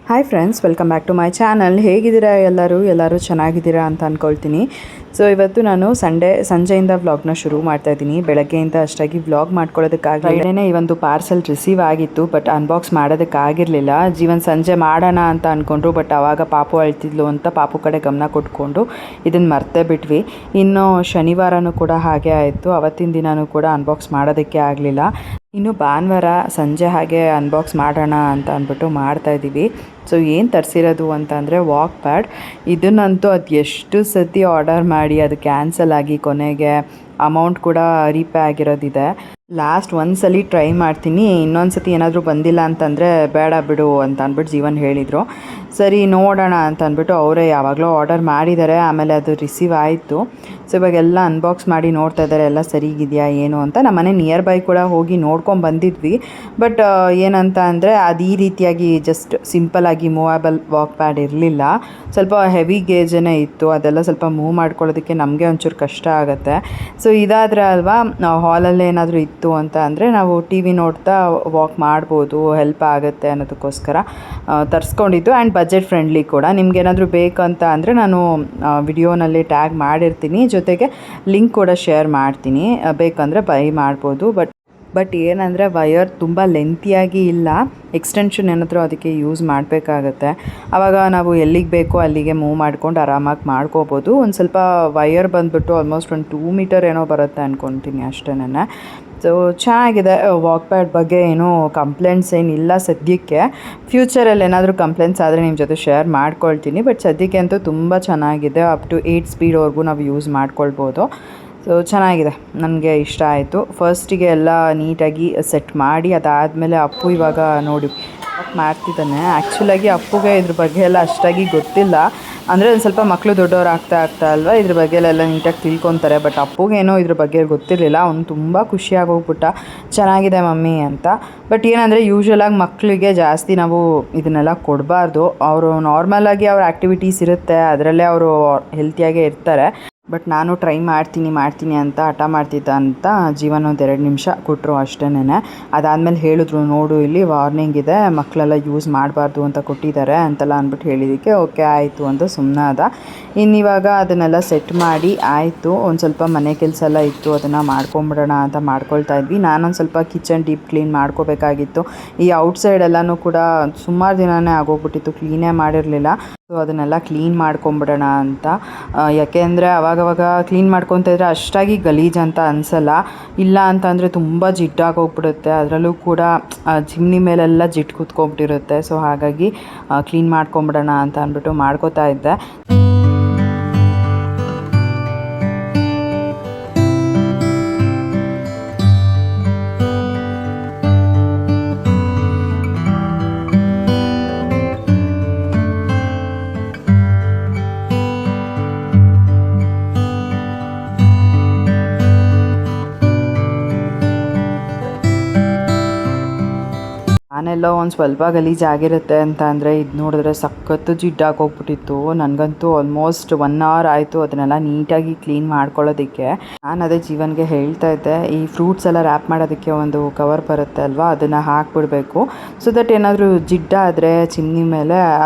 Hi friends, welcome back to my channel. ಹೇಗಿದ್ದೀರಾ ಎಲ್ಲರೂ ಚೆನ್ನಾಗಿದ್ದೀರಾ ಅಂತ ಅಂದ್ಕೊಳ್ತೀನಿ. ಸೊ ಇವತ್ತು ನಾನು ಸಂಜೆಯಿಂದ ವ್ಲಾಗ್ನ ಶುರು ಮಾಡ್ತಾ ಇದ್ದೀನಿ. ಬೆಳಗ್ಗೆಯಿಂದ ಅಷ್ಟಾಗಿ ವ್ಲಾಗ್ ಮಾಡ್ಕೊಳ್ಳೋದಕ್ಕಾಗಲಿಲ್ಲ. ಈ ಒಂದು ಪಾರ್ಸೆಲ್ ರಿಸೀವ್ ಆಗಿತ್ತು, ಬಟ್ ಅನ್ಬಾಕ್ಸ್ ಮಾಡೋದಕ್ಕಾಗಿರಲಿಲ್ಲ. ಜೀವನ್ ಸಂಜೆ ಮಾಡೋಣ ಅಂತ ಅಂದ್ಕೊಂಡ್ರು, ಬಟ್ ಆವಾಗ ಪಾಪು ಅಳ್ತಿದ್ಲು ಅಂತ ಪಾಪು ಕಡೆ ಗಮನ ಕೊಟ್ಕೊಂಡು ಇದನ್ನು ಮರ್ತೇ ಬಿಟ್ವಿ. ಇನ್ನು ಶನಿವಾರನೂ ಕೂಡ ಹಾಗೆ ಆಯಿತು. ಅವತ್ತಿನ ದಿನವೂ ಕೂಡ ಅನ್ಬಾಕ್ಸ್ ಮಾಡೋದಕ್ಕೆ ಆಗಲಿಲ್ಲ. ಇನ್ನು ಭಾನುವಾರ ಸಂಜೆ ಹಾಗೆ ಅನ್ಬಾಕ್ಸ್ ಮಾಡೋಣ ಅಂತ ಅಂದ್ಬಿಟ್ಟು ಮಾಡ್ತಾಯಿದ್ದೀವಿ. ಸೊ ಏನು ತರಿಸಿರೋದು ಅಂತಂದರೆ ವಾಕ್ ಪ್ಯಾಡ್. ಇದನ್ನಂತೂ ಅದು ಎಷ್ಟು ಸತಿ ಆರ್ಡರ್ ಮಾಡಿ ಅದು ಕ್ಯಾನ್ಸಲ್ ಆಗಿ ಕೊನೆಗೆ ಅಮೌಂಟ್ ಕೂಡ ರೀಪೇ ಆಗಿರೋದಿದೆ. ಲಾಸ್ಟ್ ಒಂದ್ಸಲಿ ಟ್ರೈ ಮಾಡ್ತೀನಿ, ಇನ್ನೊಂದು ಸತಿ ಏನಾದರೂ ಬಂದಿಲ್ಲ ಅಂತಂದರೆ ಬೇಡ ಬಿಡು ಅಂತ ಅಂದ್ಬಿಟ್ಟು ಜೀವನ್ ಹೇಳಿದರು. ಸರಿ ನೋಡೋಣ ಅಂತ ಅಂದ್ಬಿಟ್ಟು ಅವರೇ ಯಾವಾಗಲೂ ಆರ್ಡರ್ ಮಾಡಿದ್ದಾರೆ. ಆಮೇಲೆ ಅದು ರಿಸೀವ್ ಆಯಿತು. ಸೊ ಇವಾಗೆಲ್ಲ ಅನ್ಬಾಕ್ಸ್ ಮಾಡಿ ನೋಡ್ತಾ ಇದ್ದಾರೆ ಎಲ್ಲ ಸರಿಗಿದೆಯಾ ಏನು ಅಂತ. ನಮ್ಮ ಮನೆ ನಿಯರ್ ಬೈ ಕೂಡ ಹೋಗಿ ನೋಡ್ಕೊಂಡು ಬಂದಿದ್ವಿ. ಬಟ್ ಏನಂತ ಅಂದರೆ ಅದು ಈ ರೀತಿಯಾಗಿ ಜಸ್ಟ್ ಸಿಂಪಲ್ಲಾಗಿ ಮೂವಬಲ್ ವಾಕ್ ಪ್ಯಾಡ್ ಇರಲಿಲ್ಲ. ಸ್ವಲ್ಪ ಹೆವಿ ಗೇಜನೇ ಇತ್ತು. ಅದೆಲ್ಲ ಸ್ವಲ್ಪ ಮೂವ್ ಮಾಡ್ಕೊಳ್ಳೋದಕ್ಕೆ ನಮಗೆ ಒಂಚೂರು ಕಷ್ಟ ಆಗುತ್ತೆ. ಸೊ ಇದಾದರೆ ಅಲ್ವಾ ಹಾಲಲ್ಲಿ ಏನಾದರೂ ಇತ್ತು ಅಂತ ಅಂದರೆ ನಾವು ಟಿ ವಿ ನೋಡ್ತಾ ವಾಕ್ ಮಾಡ್ಬೋದು, ಹೆಲ್ಪ್ ಆಗುತ್ತೆ ಅನ್ನೋದಕ್ಕೋಸ್ಕರ ತರಿಸ್ಕೊಂಡಿದ್ದು. ಆ್ಯಂಡ್ ಬಜೆಟ್ ಫ್ರೆಂಡ್ಲಿ ಕೂಡ. ನಿಮ್ಗೇನಾದರೂ ಬೇಕಂತ ಅಂದರೆ ನಾನು ವಿಡಿಯೋನಲ್ಲಿ ಟ್ಯಾಗ್ ಮಾಡಿರ್ತೀನಿ, ಜೊತೆಗೆ ಲಿಂಕ್ ಕೂಡ ಶೇರ್ ಮಾಡ್ತೀನಿ, ಬೇಕಂದರೆ ಬೈ ಮಾಡ್ಬೋದು. ಬಟ್ ಏನಂದರೆ ವಯರ್ ತುಂಬ ಲೆಂತಿಯಾಗಿ ಇಲ್ಲ, ಎಕ್ಸ್ಟೆನ್ಷನ್ ಏನಾದರೂ ಅದಕ್ಕೆ ಯೂಸ್ ಮಾಡಬೇಕಾಗತ್ತೆ. ಆವಾಗ ನಾವು ಎಲ್ಲಿಗೆ ಬೇಕೋ ಅಲ್ಲಿಗೆ ಮೂವ್ ಮಾಡ್ಕೊಂಡು ಆರಾಮಾಗಿ ಮಾಡ್ಕೋಬೋದು. ಒಂದು ಸ್ವಲ್ಪ ವಯರ್ ಬಂದುಬಿಟ್ಟು ಆಲ್ಮೋಸ್ಟ್ ಒಂದು 2 ಮೀಟರ್ ಏನೋ ಬರುತ್ತೆ ಅಂದ್ಕೊತೀನಿ ಅಷ್ಟೇನೆ. ಸೊ ಚೆನ್ನಾಗಿದೆ. ವಾಕ್ ಪ್ಯಾಡ್ ಬಗ್ಗೆ ಏನೂ ಕಂಪ್ಲೇಂಟ್ಸ್ ಏನಿಲ್ಲ ಸದ್ಯಕ್ಕೆ. ಫ್ಯೂಚರಲ್ಲಿ ಏನಾದರೂ ಕಂಪ್ಲೇಂಟ್ಸ್ ಆದರೆ ನಿಮ್ಮ ಜೊತೆ ಶೇರ್ ಮಾಡ್ಕೊಳ್ತೀನಿ. ಬಟ್ ಸದ್ಯಕ್ಕೆ ಅಂತೂ ತುಂಬ ಚೆನ್ನಾಗಿದೆ. ಅಪ್ ಟು 8 ಸ್ಪೀಡ್ವರೆಗೂ ನಾವು ಯೂಸ್ ಮಾಡ್ಕೊಳ್ಬೋದು. ಸೊ ಚೆನ್ನಾಗಿದೆ, ನನಗೆ ಇಷ್ಟ ಆಯಿತು. ಫಸ್ಟಿಗೆ ಎಲ್ಲ ನೀಟಾಗಿ ಸೆಟ್ ಮಾಡಿ ಅದಾದಮೇಲೆ ಅಪ್ಪು ಇವಾಗ ನೋಡಿ ಮಾಡ್ತಿದ್ದಾನೆ. ಆ್ಯಕ್ಚುಲಾಗಿ ಅಪ್ಪುಗೆ ಇದ್ರ ಬಗ್ಗೆ ಎಲ್ಲ ಅಷ್ಟಾಗಿ ಗೊತ್ತಿಲ್ಲ. ಅಂದರೆ ಒಂದು ಸ್ವಲ್ಪ ಮಕ್ಕಳು ದೊಡ್ಡವ್ರು ಆಗ್ತಾ ಅಲ್ವಾ ಇದ್ರ ಬಗ್ಗೆ ಎಲ್ಲ ನೀಟಾಗಿ ತಿಳ್ಕೊತಾರೆ. ಬಟ್ ಅಪ್ಪುಗೇನೋ ಇದ್ರ ಬಗ್ಗೆ ಗೊತ್ತಿರಲಿಲ್ಲ. ಅವ್ನು ತುಂಬ ಖುಷಿಯಾಗೋಗ್ಬಿಟ್ಟ, ಚೆನ್ನಾಗಿದೆ ಮಮ್ಮಿ ಅಂತ. ಬಟ್ ಏನಂದರೆ ಯೂಶ್ವಲಾಗಿ ಮಕ್ಕಳಿಗೆ ಜಾಸ್ತಿ ನಾವು ಇದನ್ನೆಲ್ಲ ಕೊಡಬಾರ್ದು. ಅವರು ನಾರ್ಮಲಾಗಿ ಅವ್ರ ಆ್ಯಕ್ಟಿವಿಟೀಸ್ ಇರುತ್ತೆ, ಅದರಲ್ಲೇ ಅವರು ಹೆಲ್ತಿಯಾಗೇ ಇರ್ತಾರೆ. ಬಟ್ ನಾನು ಟ್ರೈ ಮಾಡ್ತೀನಿ ಅಂತ ಹಠ ಮಾಡ್ತಿದ್ದ ಅಂತ ಜೀವನ ಒಂದು 2 ನಿಮಿಷ ಕೊಟ್ಟರು ಅಷ್ಟೇನೆ. ಅದಾದಮೇಲೆ ಹೇಳಿದ್ರು, ನೋಡು ಇಲ್ಲಿ ವಾರ್ನಿಂಗ್ ಇದೆ, ಮಕ್ಕಳೆಲ್ಲ ಯೂಸ್ ಮಾಡಬಾರ್ದು ಅಂತ ಕೊಟ್ಟಿದ್ದಾರೆ ಅಂತೆಲ್ಲ ಅಂದ್ಬಿಟ್ಟು ಹೇಳಿದ್ದಕ್ಕೆ ಓಕೆ ಆಯಿತು ಅಂತ ಸುಮ್ಮನಾದ. ಇನ್ನಿವಾಗ ಅದನ್ನೆಲ್ಲ ಸೆಟ್ ಮಾಡಿ ಆಯಿತು. ಒಂದು ಸ್ವಲ್ಪ ಮನೆ ಕೆಲಸ ಎಲ್ಲ ಇತ್ತು, ಅದನ್ನು ಮಾಡ್ಕೊಂಬಿಡೋಣ ಅಂತ ಮಾಡ್ಕೊಳ್ತಾ ಇದ್ವಿ. ನಾನೊಂದು ಸ್ವಲ್ಪ ಕಿಚನ್ ಡೀಪ್ ಕ್ಲೀನ್ ಮಾಡ್ಕೋಬೇಕಾಗಿತ್ತು. ಈ ಔಟ್ಸೈಡ್ ಎಲ್ಲನೂ ಕೂಡ ಸುಮಾರು ದಿನವೇ ಆಗೋಗ್ಬಿಟ್ಟಿತ್ತು, ಕ್ಲೀನೇ ಮಾಡಿರಲಿಲ್ಲ. ಸೊ ಅದನ್ನೆಲ್ಲ ಕ್ಲೀನ್ ಮಾಡ್ಕೊಂಬಿಡೋಣ ಅಂತ. ಯಾಕೆಂದರೆ ಅವಾಗವಾಗ ಕ್ಲೀನ್ ಮಾಡ್ಕೊತಾ ಇದ್ದರೆ ಅಷ್ಟಾಗಿ ಗಲೀಜು ಅಂತ ಅನಿಸಲ್ಲ. ಇಲ್ಲ ಅಂತಂದರೆ ತುಂಬ ಜಿಡ್ಡಾಗಿ ಹೋಗ್ಬಿಡುತ್ತೆ. ಅದರಲ್ಲೂ ಕೂಡ ಚಿಮ್ನಿ ಮೇಲೆಲ್ಲ ಜಿಡ್ಡು ಕೂತ್ಕೊಂಡ್ಬಿಟ್ಟಿರುತ್ತೆ. ಸೊ ಹಾಗಾಗಿ ಕ್ಲೀನ್ ಮಾಡ್ಕೊಂಬಿಡೋಣ ಅಂತ ಅಂದ್ಬಿಟ್ಟು ಮಾಡ್ಕೋತಾ ಇದ್ದೆ. ನಾನೆಲ್ಲೋ ಒಂದು ಸ್ವಲ್ಪ ಗಲೀಜಾಗಿರುತ್ತೆ ಅಂತ ಅಂದರೆ ಇದು ನೋಡಿದ್ರೆ ಸಖತ್ತು ಜಿಡ್ಡಾಗಿ ಹೋಗ್ಬಿಟ್ಟಿತ್ತು. ನನಗಂತೂ ಆಲ್ಮೋಸ್ಟ್ 1 ಅವರ್ ಆಯಿತು ಅದನ್ನೆಲ್ಲ ನೀಟಾಗಿ ಕ್ಲೀನ್ ಮಾಡ್ಕೊಳ್ಳೋದಕ್ಕೆ. ನಾನು ಅದೇ ಜೀವನ್ಗೆ ಹೇಳ್ತಾ ಇದ್ದೆ, ಈ ಫ್ರೂಟ್ಸ್ ಎಲ್ಲ ರ್ಯಾಪ್ ಮಾಡೋದಕ್ಕೆ ಒಂದು ಕವರ್ ಬರುತ್ತೆ ಅಲ್ವಾ, ಅದನ್ನು ಹಾಕ್ಬಿಡಬೇಕು. ಸೊ ದಟ್ ಏನಾದರೂ ಜಿಡ್ಡಾದರೆ ಚಿಮ್ನಿ ಮೇಲೆ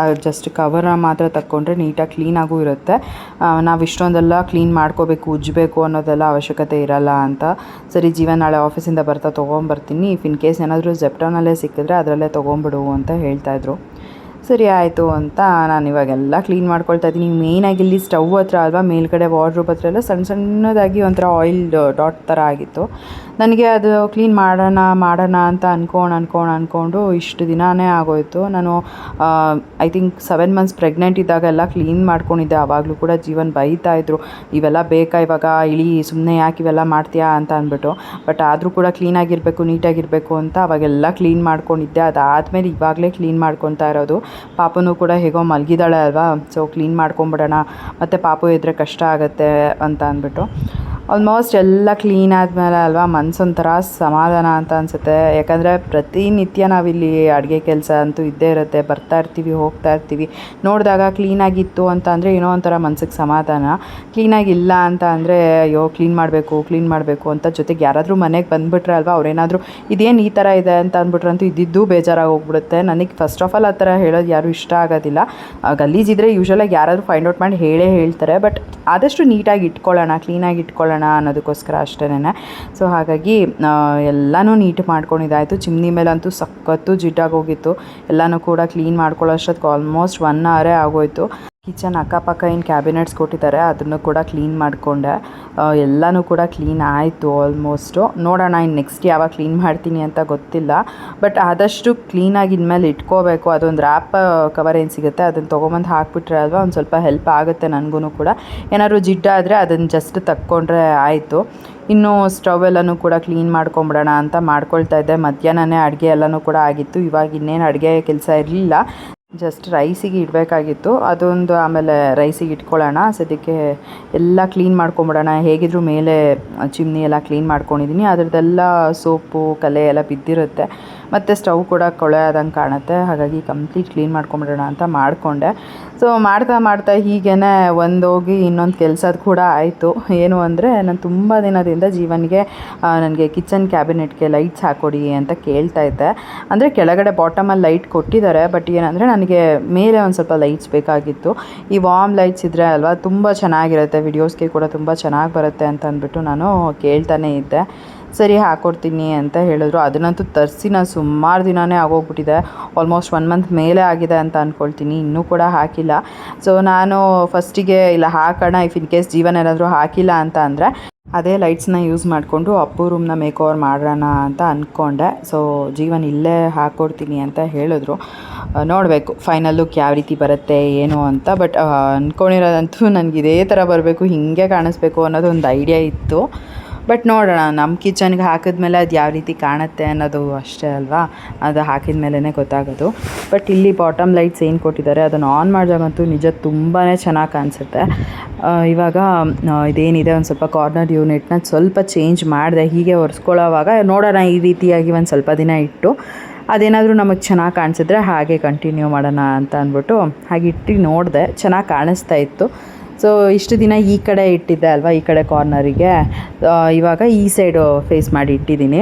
ಜಸ್ಟ್ ಕವರ್ನ ಮಾತ್ರ ತಕ್ಕೊಂಡ್ರೆ ನೀಟಾಗಿ ಕ್ಲೀನಾಗೂ ಇರುತ್ತೆ. ನಾವು ಇಷ್ಟೊಂದೆಲ್ಲ ಕ್ಲೀನ್ ಮಾಡ್ಕೋಬೇಕು, ಉಜ್ಜಬೇಕು ಅನ್ನೋದೆಲ್ಲ ಅವಶ್ಯಕತೆ ಇರಲ್ಲ ಅಂತ. ಸರಿ ಜೀವನ್ ನಾಳೆ ಆಫೀಸಿಂದ ಬರ್ತಾ ತೊಗೊಂಬರ್ತೀನಿ, ಇಫ್ ಇನ್ ಕೇಸ್ ಏನಾದರೂ ಜೆಪ್ಟೋನಲ್ಲೇ ಸಿಕ್ಕಿದ್ರೆ ಅದರಲ್ಲೇ ತೊಗೊಂಬಿಡು ಅಂತ ಹೇಳ್ತಾಯಿದ್ರು. ಸರಿ ಆಯಿತು ಅಂತ ನಾನು ಇವಾಗೆಲ್ಲ ಕ್ಲೀನ್ ಮಾಡ್ಕೊಳ್ತಾ ಇದ್ದೀನಿ. ಮೇಯ್ನಾಗಿ ಇಲ್ಲಿ ಸ್ಟವ್ ಹತ್ರ ಅಲ್ವಾ, ಮೇಲ್ಗಡೆ ವಾರ್ಡ್ರೋಬ್ ಹತ್ರ ಎಲ್ಲ ಸಣ್ಣದಾಗಿ ಒಂಥರ ಆಯಿಲ್ ಡಾಟ್ ಥರ ಆಗಿತ್ತು. ನನಗೆ ಅದು ಕ್ಲೀನ್ ಮಾಡೋಣ ಅಂತ ಅಂದ್ಕೊಂಡು ಇಷ್ಟು ದಿನವೇ ಆಗೋಯಿತು. ನಾನು ಐ ಥಿಂಕ್ 7 ಮಂತ್ಸ್ ಪ್ರೆಗ್ನೆಂಟ್ ಇದ್ದಾಗೆಲ್ಲ ಕ್ಲೀನ್ ಮಾಡ್ಕೊಂಡಿದ್ದೆ. ಆವಾಗಲೂ ಕೂಡ ಜೀವನ್ ಬೈತಾಯಿದ್ರು, ಇವೆಲ್ಲ ಬೇಕಾ ಇವಾಗ ಇಳಿ, ಸುಮ್ಮನೆ ಯಾಕೆ ಇವೆಲ್ಲ ಮಾಡ್ತೀಯಾ ಅಂತ ಅಂದ್ಬಿಟ್ಟು. ಬಟ್ ಆದರೂ ಕೂಡ ಕ್ಲೀನಾಗಿರಬೇಕು, ನೀಟಾಗಿರಬೇಕು ಅಂತ ಅವಾಗೆಲ್ಲ ಕ್ಲೀನ್ ಮಾಡ್ಕೊಂಡಿದ್ದೆ. ಅದಾದಮೇಲೆ ಇವಾಗಲೇ ಕ್ಲೀನ್ ಮಾಡ್ಕೊತಾ ಇರೋದು. ಪಾಪನೂ ಕೂಡ ಹೇಗೋ ಮಲಗಿದ್ದಾಳೆ ಅಲ್ವಾ, ಸೊ ಕ್ಲೀನ್ ಮಾಡ್ಕೊಂಬಿಡೋಣ, ಮತ್ತು ಪಾಪು ಇದ್ದರೆ ಕಷ್ಟ ಆಗುತ್ತೆ ಅಂತ ಅಂದ್ಬಿಟ್ಟು ಆಲ್ಮೋಸ್ಟ್ ಎಲ್ಲ ಕ್ಲೀನ್ ಆದಮೇಲೆ ಅಲ್ವಾ ಮನಸ್ಸೊಂಥರ ಸಮಾಧಾನ ಅಂತ ಅನಿಸುತ್ತೆ. ಯಾಕಂದರೆ ಪ್ರತಿನಿತ್ಯ ನಾವಿಲ್ಲಿ ಅಡುಗೆ ಕೆಲಸ ಅಂತೂ ಇದ್ದೇ ಇರುತ್ತೆ, ಬರ್ತಾ ಇರ್ತೀವಿ ಹೋಗ್ತಾ ಇರ್ತೀವಿ. ನೋಡಿದಾಗ ಕ್ಲೀನಾಗಿತ್ತು ಅಂತ ಅಂದರೆ ಏನೋ ಒಂಥರ ಮನ್ಸಿಗೆ ಸಮಾಧಾನ. ಕ್ಲೀನಾಗಿಲ್ಲ ಅಂತ ಅಂದರೆ ಅಯ್ಯೋ ಕ್ಲೀನ್ ಮಾಡಬೇಕು ಅಂತ. ಜೊತೆಗೆ ಯಾರಾದರೂ ಮನೆಗೆ ಬಂದುಬಿಟ್ರೆ ಅಲ್ವಾ ಅವ್ರೇನಾದರೂ ಇದೇನು ಈ ಥರ ಇದೆ ಅಂತ ಅಂದ್ಬಿಟ್ರಂತೂ ಇದ್ದಿದ್ದು ಬೇಜಾರಾಗಿ ಹೋಗ್ಬಿಡುತ್ತೆ. ನನಗೆ ಫಸ್ಟ್ ಆಫ್ ಆಲ್ ಆ ಥರ ಹೇಳೋದು ಯಾರೂ ಇಷ್ಟ ಆಗೋದಿಲ್ಲ. ಗಲೀಜಿದ್ರೆ ಯೂಶ್ವಲಾಗಿ ಯಾರಾದರೂ ಫೈಂಡ್ ಔಟ್ ಮಾಡಿ ಹೇಳ್ತಾರೆ. ಬಟ್ ಆದಷ್ಟು ನೀಟಾಗಿ ಇಟ್ಕೊಳ್ಳೋಣ, ಕ್ಲೀನಾಗಿ ಇಟ್ಕೊಳ್ಳೋಣ ಅನ್ನೋದಕ್ಕೋಸ್ಕರ ಅಷ್ಟೇನೆ. ಸೊ ಹಾಗಾಗಿ ಎಲ್ಲನೂ ನೀಟ್ ಮಾಡ್ಕೊಂಡಿದ್ದಾಯಿತು. ಚಿಮ್ನಿ ಮೇಲಂತೂ ಸಖತ್ತು ಜಿಡ್ಡಾಗಿ ಹೋಗಿತ್ತು. ಎಲ್ಲನೂ ಕೂಡ ಕ್ಲೀನ್ ಮಾಡ್ಕೊಳ್ಳೋ ಅಷ್ಟೊತ್ತಿಗೆ ಆಲ್ಮೋಸ್ಟ್ 1 ಅವರೇ ಆಗೋಯಿತು. ಕಿಚನ್ ಅಕ್ಕಪಕ್ಕ ಏನು ಕ್ಯಾಬಿನೆಟ್ಸ್ ಕೊಟ್ಟಿದ್ದಾರೆ ಅದನ್ನು ಕೂಡ ಕ್ಲೀನ್ ಮಾಡಿಕೊಂಡೆ. ಎಲ್ಲನೂ ಕೂಡ ಕ್ಲೀನ್ ಆಯಿತು ಆಲ್ಮೋಸ್ಟು. ನೋಡೋಣ ಇನ್ನು ನೆಕ್ಸ್ಟ್ ಯಾವಾಗ ಕ್ಲೀನ್ ಮಾಡ್ತೀನಿ ಅಂತ ಗೊತ್ತಿಲ್ಲ. ಬಟ್ ಆದಷ್ಟು ಕ್ಲೀನಾಗಿ ಇನ್ಮೇಲೆ ಇಟ್ಕೋಬೇಕು. ಅದೊಂದು ರ್ಯಾಪ್ ಕವರ್ ಏನು ಸಿಗುತ್ತೆ ಅದನ್ನು ತೊಗೊಂಬಂದು ಹಾಕ್ಬಿಟ್ರೆ ಅಲ್ವಾ ಒಂದು ಸ್ವಲ್ಪ ಹೆಲ್ಪ್ ಆಗುತ್ತೆ ನನಗೂ ಕೂಡ. ಏನಾದ್ರು ಜಿಡ್ಡಾದರೆ ಅದನ್ನು ಜಸ್ಟ್ ತಕ್ಕೊಂಡ್ರೆ ಆಯಿತು. ಇನ್ನು ಸ್ಟವ್ ಎಲ್ಲನೂ ಕೂಡ ಕ್ಲೀನ್ ಮಾಡ್ಕೊಂಬಿಡೋಣ ಅಂತ ಮಾಡ್ಕೊಳ್ತಾ ಇದ್ದೆ. ಮಧ್ಯಾಹ್ನನೇ ಅಡುಗೆ ಎಲ್ಲನೂ ಕೂಡ ಆಗಿತ್ತು. ಇವಾಗ ಇನ್ನೇನು ಅಡುಗೆ ಕೆಲಸ ಇರಲಿಲ್ಲ, ಜಸ್ಟ್ ರೈಸಿಗೆ ಇಡಬೇಕಾಗಿತ್ತು. ಅದೊಂದು ಆಮೇಲೆ ರೈಸಿಗೆ ಇಟ್ಕೊಳ್ಳೋಣ. ಸದ್ಯಕ್ಕೆ ಎಲ್ಲ ಕ್ಲೀನ್ ಮಾಡ್ಕೊಂಬಿಡೋಣ. ಹೇಗಿದ್ದರೂ ಮೇಲೆ ಚಿಮ್ನಿ ಎಲ್ಲ ಕ್ಲೀನ್ ಮಾಡ್ಕೊಂಡಿದ್ದೀನಿ. ಅದರದ್ದೆಲ್ಲ ಸೋಪು ಕಲೆ ಎಲ್ಲ ಬಿದ್ದಿರುತ್ತೆ, ಮತ್ತು ಸ್ಟವ್ ಕೂಡ ಕೊಳೆ ಆದಂಗೆ ಕಾಣುತ್ತೆ. ಹಾಗಾಗಿ ಕಂಪ್ಲೀಟ್ ಕ್ಲೀನ್ ಮಾಡ್ಕೊಂಬಿಡೋಣ ಅಂತ ಮಾಡಿಕೊಂಡೆ. ಸೊ ಮಾಡ್ತಾ ಹೀಗೇ ಹೋಗಿ ಇನ್ನೊಂದು ಕೆಲಸದ ಕೂಡ ಆಯಿತು. ಏನು ಅಂದರೆ ನಾನು ತುಂಬ ದಿನದಿಂದ ಜೀವನಿಗೆ ನನಗೆ ಕಿಚನ್ ಕ್ಯಾಬಿನೆಟ್ಗೆ ಲೈಟ್ಸ್ ಹಾಕ್ಕೊಡಿ ಅಂತ ಕೇಳ್ತಾ ಇದ್ದೆ. ಅಂದರೆ ಕೆಳಗಡೆ ಬಾಟಮಲ್ಲಿ ಲೈಟ್ ಕೊಟ್ಟಿದ್ದಾರೆ, ಬಟ್ ಏನಂದರೆ ನನಗೆ ಮೇಲೆ ಒಂದು ಸ್ವಲ್ಪ ಲೈಟ್ಸ್ ಬೇಕಾಗಿತ್ತು. ಈ ವಾರ್ಮ್ ಲೈಟ್ಸ್ ಇದ್ದರೆ ಅಲ್ವಾ ತುಂಬ ಚೆನ್ನಾಗಿರುತ್ತೆ, ವಿಡಿಯೋಸ್ಗೆ ಕೂಡ ತುಂಬ ಚೆನ್ನಾಗಿ ಬರುತ್ತೆ ಅಂತ ಅಂದ್ಬಿಟ್ಟು ನಾನು ಕೇಳ್ತಾನೇ ಇದ್ದೆ. ಸರಿ ಹಾಕ್ಕೊಡ್ತೀನಿ ಅಂತ ಹೇಳಿದ್ರು. ಅದನ್ನಂತೂ ತರಿಸಿ ನಾನು ಸುಮಾರು ದಿನವೇ ಆಗೋಗ್ಬಿಟ್ಟಿದೆ. ಆಲ್ಮೋಸ್ಟ್ 1 ಮಂತ್ ಮೇಲೆ ಆಗಿದೆ ಅಂತ ಅಂದ್ಕೊಳ್ತೀನಿ, ಇನ್ನೂ ಕೂಡ ಹಾಕಿಲ್ಲ. ಸೊ ನಾನು ಫಸ್ಟಿಗೆ ಇಲ್ಲ ಹಾಕೋಣ, ಇಫ್ ಇನ್ ಕೇಸ್ ಜೀವನ ಏನಾದರೂ ಹಾಕಿಲ್ಲ ಅಂತ ಅಂದರೆ ಅದೇ ಲೈಟ್ಸ್ನ ಯೂಸ್ ಮಾಡಿಕೊಂಡು ಅಪ್ಪು ರೂಮ್ನ ಮೇಕ್ ಓವರ್ ಮಾಡೋಣ ಅಂತ ಅಂದ್ಕೊಂಡೆ. ಸೊ ಜೀವನ್ ಇಲ್ಲೇ ಹಾಕ್ಕೊಡ್ತೀನಿ ಅಂತ ಹೇಳಿದ್ರು. ನೋಡಬೇಕು ಫೈನಲ್ ಲುಕ್ ಯಾವ ರೀತಿ ಬರುತ್ತೆ ಏನು ಅಂತ. ಬಟ್ ಅಂದ್ಕೊಂಡಿರೋದಂತೂ ನನಗೆ ಇದೇ ಥರ ಬರಬೇಕು, ಹೀಗೆ ಕಾಣಿಸ್ಬೇಕು ಅನ್ನೋದು ಒಂದು ಐಡಿಯಾ ಇತ್ತು. ಬಟ್ ನೋಡೋಣ, ನಮ್ಮ ಕಿಚನ್ಗೆ ಹಾಕಿದ್ಮೇಲೆ ಅದು ಯಾವ ರೀತಿ ಕಾಣುತ್ತೆ ಅನ್ನೋದು ಅಷ್ಟೇ ಅಲ್ವಾ, ಅದು ಹಾಕಿದ ಮೇಲೇ ಗೊತ್ತಾಗೋದು. ಬಟ್ ಇಲ್ಲಿ ಬಾಟಮ್ ಲೈಟ್ಸ್ ಏನು ಕೊಟ್ಟಿದ್ದಾರೆ ಅದನ್ನು ಆನ್ ಮಾಡಿದಾಗಂತೂ ನಿಜ ತುಂಬಾ ಚೆನ್ನಾಗಿ ಕಾಣಿಸುತ್ತೆ. ಇವಾಗ ಇದೇನಿದೆ ಒಂದು ಸ್ವಲ್ಪ ಕಾರ್ನರ್ ಯೂನಿಟ್ನ ಸ್ವಲ್ಪ ಚೇಂಜ್ ಮಾಡಿದೆ. ಹೀಗೆ ಒರೆಸ್ಕೊಳ್ಳೋವಾಗ ನೋಡೋಣ ಈ ರೀತಿಯಾಗಿ ಒಂದು ಸ್ವಲ್ಪ ದಿನ ಇಟ್ಟು ಅದೇನಾದರೂ ನಮಗೆ ಚೆನ್ನಾಗಿ ಕಾಣಿಸಿದ್ರೆ ಹಾಗೆ ಕಂಟಿನ್ಯೂ ಮಾಡೋಣ ಅಂತ ಅಂದ್ಬಿಟ್ಟು ಹಾಗೆ ಇಟ್ಟು ನೋಡಿದೆ, ಚೆನ್ನಾಗಿ ಕಾಣಿಸ್ತಾ ಇತ್ತು. ಸೊ ಇಷ್ಟು ದಿನ ಈ ಕಡೆ ಇಟ್ಟಿದ್ದೆ ಅಲ್ವಾ, ಈ ಕಡೆ ಕಾರ್ನರಿಗೆ. ಇವಾಗ ಈ ಸೈಡು ಫೇಸ್ ಮಾಡಿ ಇಟ್ಟಿದ್ದೀನಿ.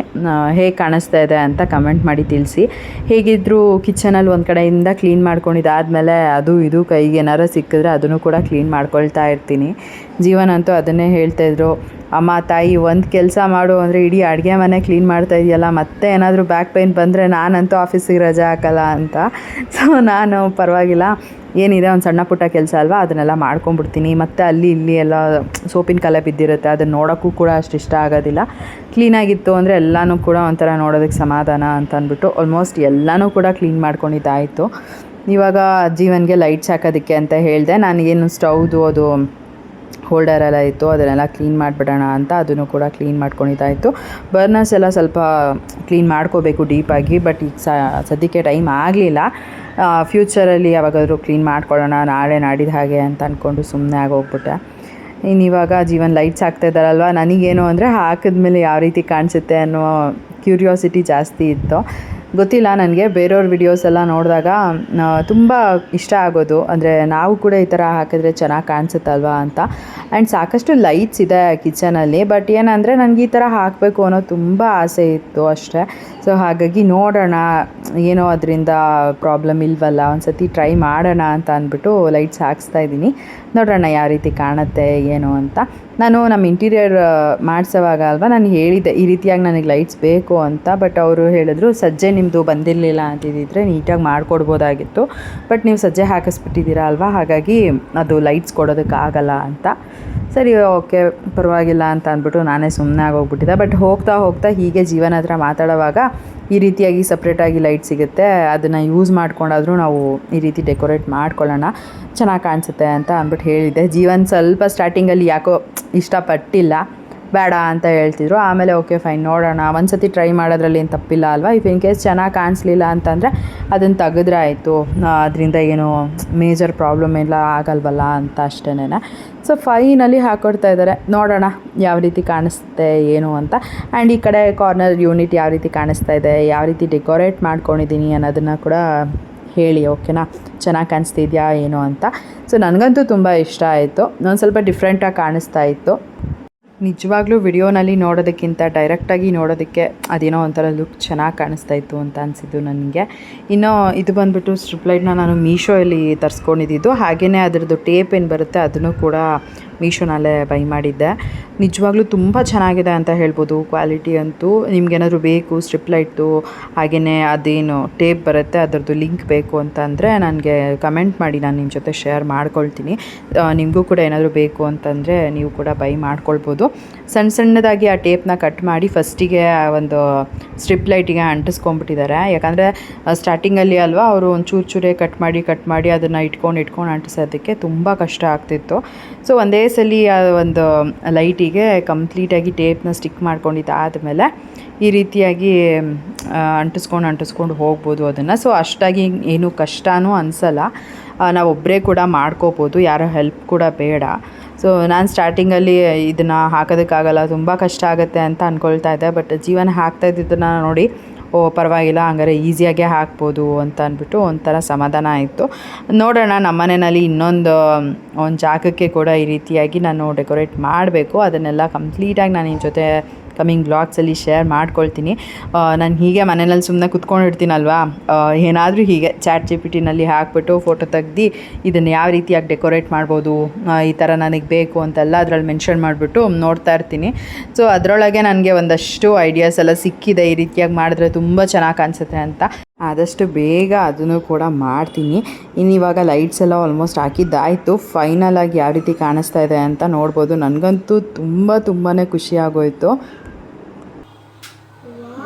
ಹೇಗೆ ಕಾಣಿಸ್ತಾ ಇದೆ ಅಂತ ಕಮೆಂಟ್ ಮಾಡಿ ತಿಳಿಸಿ. ಹೇಗಿದ್ದರೂ ಕಿಚನಲ್ಲಿ ಒಂದು ಕಡೆಯಿಂದ ಕ್ಲೀನ್ ಮಾಡ್ಕೊಂಡಿದ್ದಾದಮೇಲೆ ಅದು ಇದು ಕೈಗೆ ಏನಾರು ಸಿಕ್ಕಿದ್ರೆ ಅದನ್ನು ಕೂಡ ಕ್ಲೀನ್ ಮಾಡ್ಕೊಳ್ತಾ ಇರ್ತೀನಿ. ಜೀವನ ಅಂತೂ ಅದನ್ನೇ ಹೇಳ್ತಾಯಿದ್ರು, ಅಮ್ಮ ತಾಯಿ ಒಂದು ಕೆಲಸ ಮಾಡು ಅಂದರೆ ಇಡೀ ಅಡುಗೆ ಮನೆ ಕ್ಲೀನ್ ಮಾಡ್ತಾ ಇದೆಯಲ್ಲ, ಮತ್ತೆ ಏನಾದರೂ ಬ್ಯಾಕ್ ಪೇಯ್ನ್ ಬಂದರೆ ನಾನಂತೂ ಆಫೀಸಿಗೆ ರಜೆ ಹಾಕಲ್ಲ ಅಂತ. ಸೊ ನಾನು ಪರವಾಗಿಲ್ಲ, ಏನಿದೆ ಒಂದು ಸಣ್ಣ ಪುಟ್ಟ ಕೆಲಸ ಅಲ್ವಾ ಅದನ್ನೆಲ್ಲ ಮಾಡ್ಕೊಂಬಿಡ್ತೀನಿ. ಮತ್ತು ಅಲ್ಲಿ ಇಲ್ಲಿ ಎಲ್ಲ ಸೋಪಿನ ಕಲೆ ಬಿದ್ದಿರುತ್ತೆ, ಅದನ್ನು ನೋಡೋಕ್ಕೂ ಕೂಡ ಅಷ್ಟು ಇಷ್ಟ ಆಗೋದಿಲ್ಲ. ಕ್ಲೀನಾಗಿತ್ತು ಅಂದರೆ ಎಲ್ಲನೂ ಕೂಡ ಒಂಥರ ನೋಡೋದಕ್ಕೆ ಸಮಾಧಾನ ಅಂತ ಅಂದ್ಬಿಟ್ಟು ಆಲ್ಮೋಸ್ಟ್ ಎಲ್ಲನೂ ಕೂಡ ಕ್ಲೀನ್ ಮಾಡ್ಕೊಂಡಿದ್ದಾಯಿತು. ಇವಾಗ ಜೀವನ್ಗೆ ಲೈಟ್ಸ್ ಹಾಕೋದಕ್ಕೆ ಅಂತ ಹೇಳಿದೆ. ನನಗೇನು ಸ್ಟವ್ದು ಅದು ಹೋಲ್ಡರೆಲ್ಲ ಇತ್ತು ಅದನ್ನೆಲ್ಲ ಕ್ಲೀನ್ ಮಾಡಿಬಿಡೋಣ ಅಂತ ಅದನ್ನು ಕೂಡ ಕ್ಲೀನ್ ಮಾಡ್ಕೊಂಡಿದ್ದಾಯಿತು. ಬರ್ನರ್ಸ್ ಎಲ್ಲ ಸ್ವಲ್ಪ ಕ್ಲೀನ್ ಮಾಡ್ಕೋಬೇಕು ಡೀಪಾಗಿ. ಬಟ್ ಈಗ ಸದ್ಯಕ್ಕೆ ಟೈಮ್ ಆಗಲಿಲ್ಲ. ಫ್ಯೂಚರಲ್ಲಿ ಯಾವಾಗಾದರೂ ಕ್ಲೀನ್ ಮಾಡ್ಕೊಳ್ಳೋಣ ನಾಳೆ ನಾಡಿದ ಹಾಗೆ ಅಂತ ಅಂದ್ಕೊಂಡು ಸುಮ್ಮನೆ ಆಗೋಗ್ಬಿಟ್ಟೆ. ಇನ್ನಿವಾಗ ಜೀವನ್ ಲೈಟ್ಸ್ ಹಾಕ್ತಾಯಿದ್ದಾರಲ್ವ, ನನಗೇನು ಅಂದರೆ ಹಾಕಿದ್ಮೇಲೆ ಯಾವ ರೀತಿ ಕಾಣಿಸುತ್ತೆ ಅನ್ನೋ ಕ್ಯೂರಿಯಾಸಿಟಿ ಜಾಸ್ತಿ ಇತ್ತು. ಗೊತ್ತಿಲ್ಲ ನನಗೆ, ಬೇರೆಯವ್ರ ವಿಡಿಯೋಸ್ ಎಲ್ಲ ನೋಡಿದಾಗ ತುಂಬ ಇಷ್ಟ ಆಗೋದು. ಅಂದರೆ ನಾವು ಕೂಡ ಈ ಥರ ಹಾಕಿದ್ರೆ ಚೆನ್ನಾಗಿ ಕಾಣಿಸುತ್ತಲ್ವಾ ಅಂತ. ಆ್ಯಂಡ್ ಸಾಕಷ್ಟು ಲೈಟ್ಸ್ ಇದೆ ಕಿಚನಲ್ಲಿ. ಬಟ್ ಏನಂದರೆ ನನಗೆ ಈ ಥರ ಹಾಕಬೇಕು ಅನ್ನೋ ತುಂಬ ಆಸೆ ಇತ್ತು ಅಷ್ಟೇ. ಸೊ ಹಾಗಾಗಿ ನೋಡೋಣ, ಏನೋ ಅದರಿಂದ ಪ್ರಾಬ್ಲಮ್ ಇಲ್ವಲ್ಲ, ಒಂದು ಸತಿ ಟ್ರೈ ಮಾಡೋಣ ಅಂತ ಅಂದ್ಬಿಟ್ಟು ಲೈಟ್ಸ್ ಹಾಕ್ಸ್ತಾ ಇದ್ದೀನಿ. ನೋಡೋಣ ಯಾವ ರೀತಿ ಕಾಣುತ್ತೆ ಏನು ಅಂತ. ನಾನು ನಮ್ಮ ಇಂಟೀರಿಯರ್ ಮಾಡಿಸೋವಾಗ ಅಲ್ವಾ ನಾನು ಹೇಳಿದ್ದೆ ಈ ರೀತಿಯಾಗಿ ನನಗೆ ಲೈಟ್ಸ್ ಬೇಕು ಅಂತ. ಬಟ್ ಅವರು ಹೇಳಿದ್ರು ಸಜ್ಜೆ ನಿಮ್ಮದು ಬಂದಿರಲಿಲ್ಲ ಅಂತಿದ್ದಿದ್ರೆ ನೀಟಾಗಿ ಮಾಡಿಕೊಡ್ಬೋದಾಗಿತ್ತು. ಬಟ್ ನೀವು ಸಜ್ಜೆ ಹಾಕಿಸ್ಬಿಟ್ಟಿದ್ದೀರಾ ಅಲ್ವಾ, ಹಾಗಾಗಿ ಅದು ಲೈಟ್ಸ್ ಕೊಡೋದಕ್ಕಾಗಲ್ಲ ಅಂತ. ಸರಿ ಓಕೆ ಪರವಾಗಿಲ್ಲ ಅಂತ ಅಂದ್ಬಿಟ್ಟು ನಾನೇ ಸುಮ್ಮನೆ ಆಗೋಗ್ಬಿಟ್ಟಿದ್ದೆ. ಬಟ್ ಹೋಗ್ತಾ ಹೀಗೆ ಜೀವನ ಹತ್ರ ಮಾತಾಡೋವಾಗ ಈ ರೀತಿಯಾಗಿ ಸಪ್ರೇಟಾಗಿ ಲೈಟ್ ಸಿಗುತ್ತೆ, ಅದನ್ನು ಯೂಸ್ ಮಾಡ್ಕೊಂಡಾದರೂ ನಾವು ಈ ರೀತಿ ಡೆಕೋರೇಟ್ ಮಾಡ್ಕೊಳ್ಳೋಣ, ಚೆನ್ನಾಗಿ ಕಾಣಿಸುತ್ತೆ ಅಂತ ಅಂದ್ಬಿಟ್ಟು ಹೇಳಿದ್ದೆ. ಜೀವನ್ ಸ್ವಲ್ಪ ಸ್ಟಾರ್ಟಿಂಗಲ್ಲಿ ಯಾಕೋ ಇಷ್ಟಪಟ್ಟಿಲ್ಲ. ಬೇಡ ಅಂತ ಹೇಳ್ತಿದ್ರು. ಆಮೇಲೆ ಓಕೆ ಫೈನ್ ನೋಡೋಣ, ಒಂದು ಸತಿ ಟ್ರೈ ಮಾಡೋದ್ರಲ್ಲಿ ಏನು ತಪ್ಪಿಲ್ಲ ಅಲ್ವಾ. ಇಫ್ ಇನ್ ಕೇಸ್ ಚೆನ್ನಾಗಿ ಕಾಣಿಸ್ಲಿಲ್ಲ ಅಂತಂದರೆ ಅದನ್ನು ತೆಗೆದ್ರೆ ಆಯಿತು, ಅದರಿಂದ ಏನು ಮೇಜರ್ ಪ್ರಾಬ್ಲಮ್ ಎಲ್ಲ ಆಗಲ್ವಲ್ಲ ಅಂತ ಅಷ್ಟೇನೆ. ಸೊ ಫೈನಲಿ ಹಾಕ್ಕೊಡ್ತಾ ಇದ್ದಾರೆ, ನೋಡೋಣ ಯಾವ ರೀತಿ ಕಾಣಿಸುತ್ತೆ ಏನು ಅಂತ. ಆ್ಯಂಡ್ ಈ ಕಡೆ ಕಾರ್ನರ್ ಯೂನಿಟ್ ಯಾವ ರೀತಿ ಕಾಣಿಸ್ತಾ ಇದೆ, ಯಾವ ರೀತಿ ಡೆಕೋರೇಟ್ ಮಾಡ್ಕೊಂಡಿದ್ದೀನಿ ಅನ್ನೋದನ್ನು ಕೂಡ ಹೇಳಿ, ಓಕೆನಾ, ಚೆನ್ನಾಗಿ ಕಾಣಿಸ್ತಿದ್ಯಾ ಏನು ಅಂತ. ಸೊ ನನಗಂತೂ ತುಂಬ ಇಷ್ಟ ಆಯಿತು, ಒಂದು ಸ್ವಲ್ಪ ಡಿಫ್ರೆಂಟಾಗಿ ಕಾಣಿಸ್ತಾ ಇತ್ತು. ನಿಜವಾಗ್ಲೂ ವಿಡಿಯೋನಲ್ಲಿ ನೋಡೋದಕ್ಕಿಂತ ಡೈರೆಕ್ಟಾಗಿ ನೋಡೋದಕ್ಕೆ ಅದೇನೋ ಒಂಥರ ಲುಕ್ ಚೆನ್ನಾಗಿ ಕಾಣಿಸ್ತಾ ಇತ್ತು ಅಂತ ಅನಿಸಿದ್ದು ನನಗೆ. ಇನ್ನು ಇದು ಬಂದುಬಿಟ್ಟು ಸ್ಟ್ರಿಪ್ಲೈಟ್ನ ನಾನು ಮೀಶೋಯಲ್ಲಿ ತರಿಸ್ಕೊಂಡಿದ್ದು, ಹಾಗೆಯೇ ಅದರದ್ದು ಟೇಪ್ ಏನು ಬರುತ್ತೆ ಅದನ್ನು ಕೂಡ ಮೀಶೋನಲ್ಲೇ ಬೈ ಮಾಡಿದ್ದೆ. ನಿಜವಾಗ್ಲೂ ತುಂಬ ಚೆನ್ನಾಗಿದೆ ಅಂತ ಹೇಳ್ಬೋದು ಕ್ವಾಲಿಟಿ ಅಂತೂ. ನಿಮ್ಗೇನಾದರೂ ಬೇಕು ಸ್ಟ್ರಿಪ್ಲೈಟ್ದು ಹಾಗೆಯೇ ಅದೇನು ಟೇಪ್ ಬರುತ್ತೆ ಅದರದ್ದು ಲಿಂಕ್ ಬೇಕು ಅಂತ ಅಂದರೆ ನನಗೆ ಕಮೆಂಟ್ ಮಾಡಿ, ನಾನು ನಿಮ್ಮ ಜೊತೆ ಶೇರ್ ಮಾಡ್ಕೊಳ್ತೀನಿ. ನಿಮಗೂ ಕೂಡ ಏನಾದರೂ ಬೇಕು ಅಂತಂದರೆ ನೀವು ಕೂಡ ಬೈ ಮಾಡ್ಕೊಳ್ಬೋದು. ಸಣ್ಣ ಸಣ್ಣದಾಗಿ ಆ ಟೇಪ್ನ ಕಟ್ ಮಾಡಿ ಫಸ್ಟಿಗೆ ಒಂದು ಸ್ಟ್ರಿಪ್ಲೈಟಿಗೆ ಅಂಟಿಸ್ಕೊಂಡ್ಬಿಟ್ಟಿದ್ದಾರೆ. ಯಾಕಂದರೆ ಸ್ಟಾರ್ಟಿಂಗಲ್ಲಿ ಅಲ್ವಾ ಅವರು ಒಂದು ಚೂರೇ ಕಟ್ ಮಾಡಿ ಅದನ್ನು ಇಟ್ಕೊಂಡು ಅಂಟಿಸೋದಕ್ಕೆ ತುಂಬ ಕಷ್ಟ ಆಗ್ತಿತ್ತು. ಸೊ ಒಂದೇ ಸಲ ಒಂದು ಲೈಟಿಗೆ ಕಂಪ್ಲೀಟಾಗಿ ಟೇಪ್ನ ಸ್ಟಿಕ್ ಮಾಡ್ಕೊಂಡಿದ್ದಾದಮೇಲೆ ಈ ರೀತಿಯಾಗಿ ಅಂಟಿಸ್ಕೊಂಡು ಹೋಗ್ಬೋದು ಅದನ್ನು. ಸೊ ಅಷ್ಟಾಗಿ ಏನು ಕಷ್ಟನೂ ಅನಿಸಲ್ಲ, ನಾವೊಬ್ಬರೇ ಕೂಡ ಮಾಡ್ಕೋಬೋದು, ಯಾರೋ ಹೆಲ್ಪ್ ಕೂಡ ಬೇಡ. ಸೊ ನಾನು ಸ್ಟಾರ್ಟಿಂಗಲ್ಲಿ ಇದನ್ನು ಹಾಕೋದಕ್ಕಾಗಲ್ಲ, ತುಂಬ ಕಷ್ಟ ಆಗುತ್ತೆ ಅಂತ ಅಂದ್ಕೊಳ್ತಾ ಇದ್ದೆ. ಬಟ್ ಜೀವನ ಹಾಕ್ತಾ ಇದ್ದಿದ್ದನ್ನು ನೋಡಿ, ಓ ಪರವಾಗಿಲ್ಲ ಹಂಗಾರೆ ಈಸಿಯಾಗೇ ಹಾಕ್ಬೋದು ಅಂತ ಅಂದ್ಬಿಟ್ಟು ಒಂಥರ ಸಮಾಧಾನ ಆಯಿತು. ನೋಡೋಣ, ನಮ್ಮ ಮನೆಯಲ್ಲಿ ಒಂದು ಜಾಗಕ್ಕೆ ಕೂಡ ಈ ರೀತಿಯಾಗಿ ನಾನು ಡೆಕೋರೇಟ್ ಮಾಡಬೇಕು. ಅದನ್ನೆಲ್ಲ ಕಂಪ್ಲೀಟಾಗಿ ನಾನು ನಿಮ್ಮ ಜೊತೆ ಕಮಿಂಗ್ ಬ್ಲಾಗ್ಸಲ್ಲಿ ಶೇರ್ ಮಾಡ್ಕೊಳ್ತೀನಿ. ನಾನು ಹೀಗೆ ಮನೆಯಲ್ಲಿ ಸುಮ್ಮನೆ ಕುತ್ಕೊಂಡಿರ್ತೀನಲ್ವಾ, ಏನಾದರೂ ಹೀಗೆ ChatGPTನಲ್ಲಿ ಹಾಕ್ಬಿಟ್ಟು ಫೋಟೋ ತೆಗ್ದು ಇದನ್ನು ಯಾವ ರೀತಿಯಾಗಿ ಡೆಕೋರೇಟ್ ಮಾಡ್ಬೋದು, ಈ ಥರ ನನಗೆ ಬೇಕು ಅಂತೆಲ್ಲ ಅದರಲ್ಲಿ ಮೆನ್ಷನ್ ಮಾಡಿಬಿಟ್ಟು ನೋಡ್ತಾ ಇರ್ತೀನಿ. ಸೊ ಅದರೊಳಗೆ ನನಗೆ ಒಂದಷ್ಟು ಐಡಿಯಾಸ್ ಎಲ್ಲ ಸಿಕ್ಕಿದೆ, ಈ ರೀತಿಯಾಗಿ ಮಾಡಿದ್ರೆ ತುಂಬ ಚೆನ್ನಾಗಿ ಕಾಣಿಸುತ್ತೆ ಅಂತ. ಆದಷ್ಟು ಬೇಗ ಅದನ್ನು ಕೂಡ ಮಾಡ್ತೀನಿ. ಇನ್ನು ಇವಾಗ ಲೈಟ್ಸ್ ಎಲ್ಲ ಆಲ್ಮೋಸ್ಟ್ ಹಾಕಿದ್ದಾಯಿತು. ಫೈನಲಾಗಿ ಯಾವ ರೀತಿ ಕಾಣಿಸ್ತಾ ಇದೆ ಅಂತ ನೋಡ್ಬೋದು. ನನಗಂತೂ ತುಂಬಾ ಖುಷಿ ಆಗೋಯಿತು.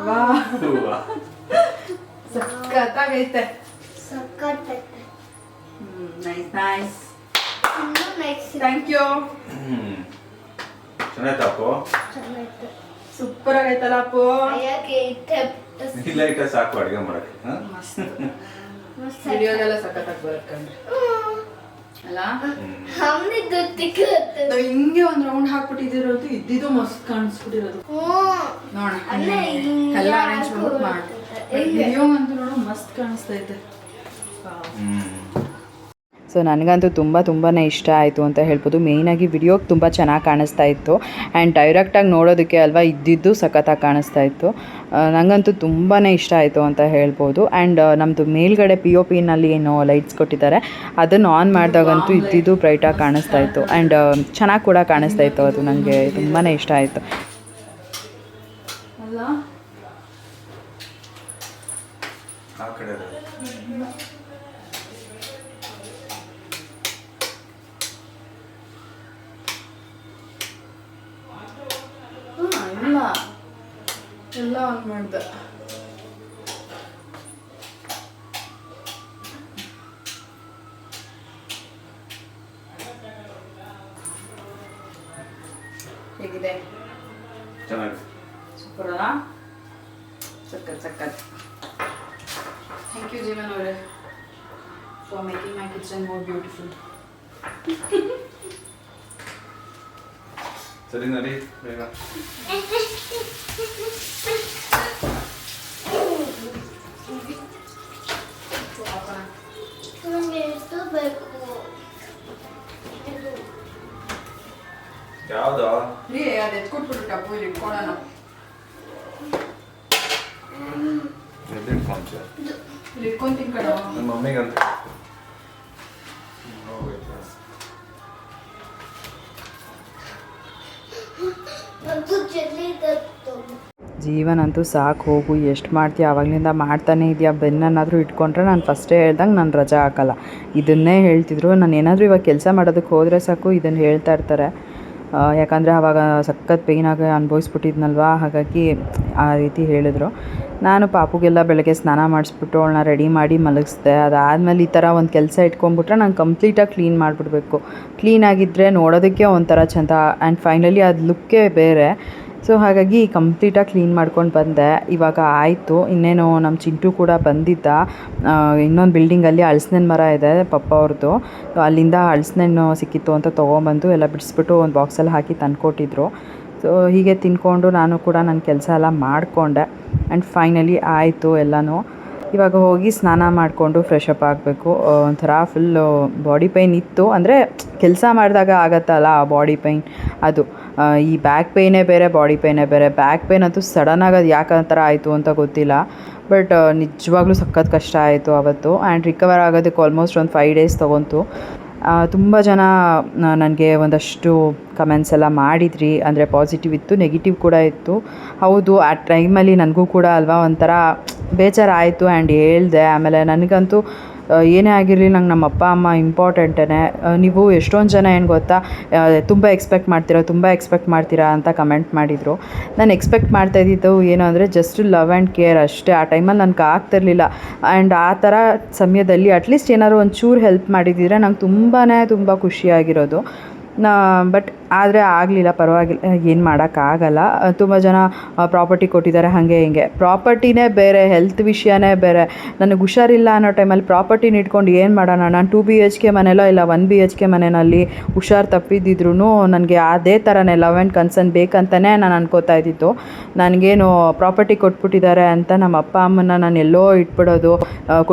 ಸಕ್ಕತ್ತಾಗೈತೆ, ನೈಸ್, ಥ್ಯಾಂಕ್ ಯು. ಸೂಪರ್ ಆಗೈತಲ್ಲ ಅಪ್ಪು. ಸಾಕು ಅಡುಗೆ ಮಾಡಕ್ಕೆ, ವಿಡಿಯೋದೆಲ್ಲ ಸಖತ್ತಾಗಿ ಬರ್ಕಂಡ್ರೆ ಅಲ್ಲ. ಹಿಂಗೆ ಒಂದು ರೌಂಡ್ ಹಾಕ್ಬಿಟ್ಟಿರೋದು, ಇದ್ದಿದ್ದು ಮಸ್ತ್ ಕಾಣಿಸ್ಬಿಟ್ಟಿರೋದು. ನೋಡ ಎಲ್ಲ ಅರೇಂಜ್ಮೆಂಟ್ ಮಾಡಿ ವಿಡಿಯೋ ಅಂತೂ ನೋಡು ಮಸ್ತ್ ಕಾಣಿಸ್ತಾ ಇದೆ. ಸೊ ನನಗಂತೂ ತುಂಬಾ ಇಷ್ಟ ಆಯಿತು ಅಂತ ಹೇಳ್ಬೋದು. ಮೇಯ್ನಾಗಿ ವಿಡಿಯೋಗೆ ತುಂಬ ಚೆನ್ನಾಗಿ ಕಾಣಿಸ್ತಾ ಇತ್ತು, ಆ್ಯಂಡ್ ಡೈರೆಕ್ಟಾಗಿ ನೋಡೋದಕ್ಕೆ ಅಲ್ವಾ ಇದ್ದಿದ್ದು ಸಖತ್ತಾಗಿ ಕಾಣಿಸ್ತಾ ಇತ್ತು. ನನಗಂತೂ ತುಂಬಾ ಇಷ್ಟ ಆಯಿತು ಅಂತ ಹೇಳ್ಬೋದು. ಆ್ಯಂಡ್ ನಮ್ಮದು ಮೇಲ್ಗಡೆ POPನಲ್ಲಿ ಏನು ಲೈಟ್ಸ್ ಕೊಟ್ಟಿದ್ದಾರೆ ಅದನ್ನು ಆನ್ ಮಾಡಿದಾಗಂತೂ ಇದ್ದಿದ್ದು ಬ್ರೈಟಾಗಿ ಕಾಣಿಸ್ತಾ ಇತ್ತು, ಆ್ಯಂಡ್ ಚೆನ್ನಾಗಿ ಕೂಡ ಕಾಣಿಸ್ತಾ ಇತ್ತು. ಅದು ನನಗೆ ತುಂಬಾ ಇಷ್ಟ ಆಯಿತು. ಅಲ್ಲ ಆ ಕಡೆ ಎಲ್ಲ ಆನ್ ಮಾಡ್ದೆ. ಹೇಗಿದೆ? ಚೆನ್ನಾಗಿದೆ, ಸೂಪರ್ ಅಲ್ಲ? ಸಕ್ಕತ್. ಥ್ಯಾಂಕ್ ಯು ಜೀವನ್ ಅವರೇ for making my kitchen more beautiful. ಸರಿ ನಡಿ ಬೇಗ. ಯಾವ್ದು ರೀ ಅದು ಎತ್ಕೊಟ್ಬಿಟ್ಟು ಟಪ್ಪು ಇಲ್ಲಿ ಇಟ್ಕೊಳ್ಳೋಣ. ಇಲ್ಲಿ ಇಟ್ಕೊಂತೀನಿ ಕಣ. ನಮ್ಮ ಮಮ್ಮಿಗಂತ ಜೀವನ ಅಂತೂ ಸಾಕು ಹೋಗು, ಎಷ್ಟು ಮಾಡ್ತೀಯ ಆವಾಗಲಿಂದ ಮಾಡ್ತಾನೆ ಇದೆಯಾ. ಬೆನ್ನನ್ನಾದರೂ ಇಟ್ಕೊಂಡ್ರೆ ನಾನು ಫಸ್ಟೇ ಹೇಳ್ದಂಗೆ ನಾನು ರಜಾ ಹಾಕಲ್ಲ, ಇದನ್ನೇ ಹೇಳ್ತಿದ್ರು. ನಾನು ಏನಾದರೂ ಇವಾಗ ಕೆಲಸ ಮಾಡೋದಕ್ಕೆ ಹೋದರೆ ಸಾಕು ಇದನ್ನು ಹೇಳ್ತಾ ಇರ್ತಾರೆ. ಯಾಕಂದರೆ ಆವಾಗ ಸಖತ್ ಪೇಯ್ನಾಗಿ ಅನುಭವಿಸ್ಬಿಟ್ಟಿದ್ನಲ್ವ, ಹಾಗಾಗಿ ಆ ರೀತಿ ಹೇಳಿದ್ರು. ನಾನು ಪಾಪುಗೆಲ್ಲ ಬೆಳಗ್ಗೆ ಸ್ನಾನ ಮಾಡಿಸ್ಬಿಟ್ಟು ಅವಳನ್ನ ರೆಡಿ ಮಾಡಿ ಮಲಗಿಸ್ದೆ. ಅದಾದಮೇಲೆ ಈ ಥರ ಒಂದು ಕೆಲಸ ಇಟ್ಕೊಂಡ್ಬಿಟ್ರೆ ನಾನು ಕಂಪ್ಲೀಟಾಗಿ ಕ್ಲೀನ್ ಮಾಡಿಬಿಡ್ಬೇಕು. ಕ್ಲೀನಾಗಿದ್ದರೆ ನೋಡೋದಕ್ಕೆ ಒಂಥರ ಚೆಂದ ಆ್ಯಂಡ್ ಫೈನಲಿ ಅದು ಲುಕ್ಕೇ ಬೇರೆ. ಸೊ ಹಾಗಾಗಿ ಕಂಪ್ಲೀಟಾಗಿ ಕ್ಲೀನ್ ಮಾಡ್ಕೊಂಡು ಬಂದೆ. ಇವಾಗ ಆಯಿತು. ಇನ್ನೇನು ನಮ್ಮ ಚಿಂಟು ಕೂಡ ಬಂದಿದ್ದ. ಇನ್ನೊಂದು ಬಿಲ್ಡಿಂಗಲ್ಲಿ ಹಲಸಿನ ಮರ ಇದೆ ಪಪ್ಪ ಅವ್ರದ್ದು. ಅಲ್ಲಿಂದ ಹಲಸಿನ ಸಿಕ್ಕಿತ್ತು ಅಂತ ತೊಗೊಂಬಂದು ಎಲ್ಲ ಬಿಡಿಸ್ಬಿಟ್ಟು ಒಂದು ಬಾಕ್ಸಲ್ಲಿ ಹಾಕಿ ತಂದುಕೊಟ್ಟಿದ್ರು. ಸೊ ಹೀಗೆ ತಿಂದ್ಕೊಂಡು ನಾನು ಕೂಡ ನನ್ನ ಕೆಲಸ ಎಲ್ಲ ಮಾಡಿಕೊಂಡೆ ಆ್ಯಂಡ್ ಫೈನಲಿ ಆಯಿತು ಎಲ್ಲನೂ. ಇವಾಗ ಹೋಗಿ ಸ್ನಾನ ಮಾಡಿಕೊಂಡು ಫ್ರೆಶಪ್ ಆಗಬೇಕು. ಒಂಥರ ಫುಲ್ಲು ಬಾಡಿ ಪೇಯ್ನ್ ಇತ್ತು, ಅಂದರೆ ಕೆಲಸ ಮಾಡಿದಾಗ ಆಗತ್ತಲ್ಲ ಆ ಬಾಡಿ ಪೇಯ್ನ್ ಅದು. ಈ ಬ್ಯಾಕ್ ಪೇಯ್ನೇ ಬೇರೆ, ಬಾಡಿ ಪೇಯ್ನೇ ಬೇರೆ. ಬ್ಯಾಕ್ ಪೇಯ್ನ್ ಅಂತೂ ಸಡನ್ನಾಗಿ ಅದು ಯಾಕೆ ಆ ಥರ ಆಯಿತು ಅಂತ ಗೊತ್ತಿಲ್ಲ, ಬಟ್ ನಿಜವಾಗ್ಲೂ ಸಖತ್ ಕಷ್ಟ ಆಯಿತು ಅವತ್ತು. ಆ್ಯಂಡ್ ರಿಕವರ್ ಆಗೋದಕ್ಕೆ ಆಲ್ಮೋಸ್ಟ್ ಒಂದು 5 ಡೇಸ್ ತೊಗೊಂತು. ತುಂಬ ಜನ ನನಗೆ ಒಂದಷ್ಟು ಕಮೆಂಟ್ಸ್ ಎಲ್ಲ ಮಾಡಿದ್ರಿ, ಅಂದರೆ ಪಾಸಿಟಿವ್ ಇತ್ತು, ನೆಗೆಟಿವ್ ಕೂಡ ಇತ್ತು. ಹೌದು, ಆ ಟೈಮಲ್ಲಿ ನನಗೂ ಕೂಡ ಅಲ್ವಾ ಒಂಥರ ಬೇಜಾರಾಯಿತು ಆ್ಯಂಡ್ ಹೇಳಿದೆ. ಆಮೇಲೆ ನನಗಂತೂ ಏನೇ ಆಗಿರಲಿ ನಂಗೆ ನಮ್ಮ ಅಪ್ಪ ಅಮ್ಮ ಇಂಪಾರ್ಟೆಂಟೇ. ನೀವು ಎಷ್ಟೊಂದು ಜನ ಏನು ಗೊತ್ತಾ, ತುಂಬ ಎಕ್ಸ್ಪೆಕ್ಟ್ ಮಾಡ್ತೀರಾ ಅಂತ ಕಮೆಂಟ್ ಮಾಡಿದರು. ನಾನು ಎಕ್ಸ್ಪೆಕ್ಟ್ ಮಾಡ್ತಾಯಿದ್ದಿದ್ದು ಏನು ಅಂದರೆ ಜಸ್ಟ್ ಲವ್ ಆ್ಯಂಡ್ ಕೇರ್ ಅಷ್ಟೇ. ಆ ಟೈಮಲ್ಲಿ ನನಗೆ ಆಗ್ತಿರ್ಲಿಲ್ಲ. ಆ್ಯಂಡ್ ಆ ಥರ ಸಮಯದಲ್ಲಿ ಅಟ್ಲೀಸ್ಟ್ ಏನಾದ್ರು ಒಂಚೂರು ಹೆಲ್ಪ್ ಮಾಡಿದ್ದಿದ್ರೆ ನಂಗೆ ತುಂಬ ಖುಷಿಯಾಗಿರೋದು. ಬಟ್ ಆದರೆ ಆಗಲಿಲ್ಲ, ಪರವಾಗಿಲ್ಲ, ಏನು ಮಾಡೋಕ್ಕಾಗಲ್ಲ. ತುಂಬ ಜನ ಪ್ರಾಪರ್ಟಿ ಕೊಟ್ಟಿದ್ದಾರೆ ಹಾಗೆ ಹಿಂಗೆ. ಪ್ರಾಪರ್ಟಿನೇ ಬೇರೆ, ಹೆಲ್ತ್ ವಿಷಯನೇ ಬೇರೆ. ನನಗೆ ಹುಷಾರಿಲ್ಲ ಅನ್ನೋ ಟೈಮಲ್ಲಿ ಪ್ರಾಪರ್ಟಿನ ಇಟ್ಕೊಂಡು ಏನು ಮಾಡೋಣ? ನಾನು 2 BHK ಮನೆಯಲ್ಲೋ ಇಲ್ಲ 1 BHK ಮನೆಯಲ್ಲಿ ಹುಷಾರು ತಪ್ಪಿದ್ದಿದ್ರು ನನಗೆ ಅದೇ ಥರನೇ ಲವ್ ಆ್ಯಂಡ್ ಕನ್ಸರ್ನ್ ಬೇಕಂತಲೇ ನಾನು ಅನ್ಕೋತಾ ಇದ್ದಿದ್ದು. ನನಗೇನು ಪ್ರಾಪರ್ಟಿ ಕೊಟ್ಬಿಟ್ಟಿದ್ದಾರೆ ಅಂತ ನಮ್ಮ ಅಪ್ಪ ಅಮ್ಮನ ನಾನು ಎಲ್ಲೋ ಇಟ್ಬಿಡೋದು,